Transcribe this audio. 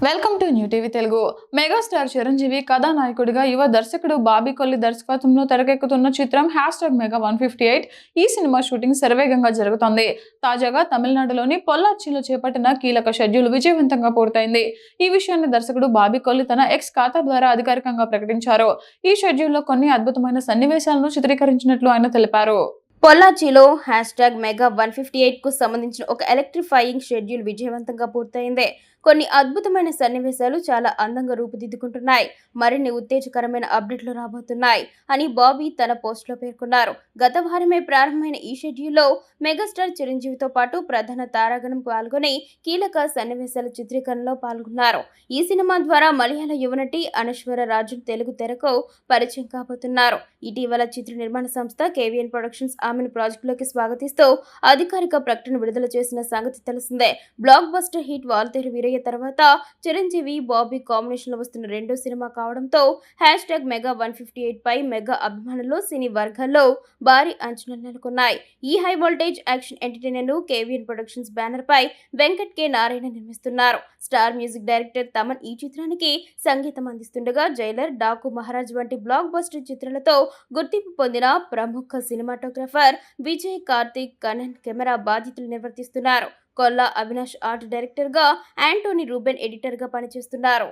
Welcome to new TV Telugu. Megastar Chiranjeevi కథానాయకుడిగా యువ దర్శకుడు బాబీ కొల్లి దర్శకత్వంలో తెరకెక్కుతున్న చిత్రం #MEGA158. ఈ సినిమా షూటింగ్ శరవేగంగా జరుగుతోంది. తాజాగా తమిళనాడులోని పొల్లాచ్చిలో చేపట్టిన కీలక షెడ్యూల్ విజయవంతంగా పూర్తయింది. ఈ విషయాన్ని దర్శకుడు బాబీ కొల్లి తన ఎక్స్ ఖాతా ద్వారా అధికారికంగా ప్రకటించారు. ఈ షెడ్యూల్లో కొన్ని అద్భుతమైన సన్నివేశాలను చిత్రీకరించినట్లు ఆయన తెలిపారు. పొల్లాచిలో #MEGA158కు సంబంధించిన ఒక ఎలక్ట్రిఫైయింగ్ షెడ్యూల్ విజయవంతంగా పూర్తయింది. కొన్ని అద్భుతమైన సన్నివేశాలు చాలా అందంగా రూపుదిద్దుకుంటున్నాయి. మరిన్ని ఉత్తేజకరమైన అప్డేట్లు రాబోతున్నాయి అని బాబీ తన పోస్టులో పేర్కొన్నారు. గత వారమే ప్రారంభమైన ఈ షెడ్యూల్లో మెగాస్టార్ చిరంజీవితో పాటు ప్రధాన తారాగణం పాల్గొని కీలక సన్నివేశాల చిత్రీకరణలో పాల్గొన్నారు. ఈ సినిమా ద్వారా మలయాళ యువనటి అనశ్వర రాజన్ తెలుగు తెరకు పరిచయం కాబోతున్నారు. ఇటీవల చిత్ర నిర్మాణ సంస్థ కేవీఎన్ ప్రొడక్షన్స్ ఆమెను ప్రాజెక్టులోకి స్వాగతిస్తూ అధికారిక ప్రకటన విడుదల చేసిన సంగతి తెలిసిందే. Blockbuster hit Waltair Veerayya తర్వాత చిరంజీవి బాబీ కాంబినేషన్ లో వస్తున్న రెండో సినిమా కావడంతో #MEGA158 పై మెగా అభిమానులు సినీ వర్గాల్లో భారీ అంచనాలు నెలకొన్నాయి. ఈ హై వోల్టేజ్ యాక్షన్ ఎంటర్టైనర్ ను కేవీఎన్ ప్రొడక్షన్స్ బ్యానర్ పై వెంకట్ కె నారాయణ నిర్మిస్తున్నారు. స్టార్ మ్యూజిక్ డైరెక్టర్ తమన్ ఈ చిత్రానికి సంగీతం అందిస్తుండగా జైలర్, డాకు మహారాజ్ వంటి బ్లాక్ బస్టర్ చిత్రాలతో గుర్తింపు పొందిన ప్రముఖ సినిమాటోగ్రఫర్ విజయ్ కార్తిక్ కనన్ కెమెరా బాధ్యతలు నిర్వర్తిస్తున్నారు. కొల్లా అవినాష్ ఆర్ట్ డైరెక్టర్ గా, యాంటోనీ రూబెన్ ఎడిటర్ గా పనిచేస్తున్నారు.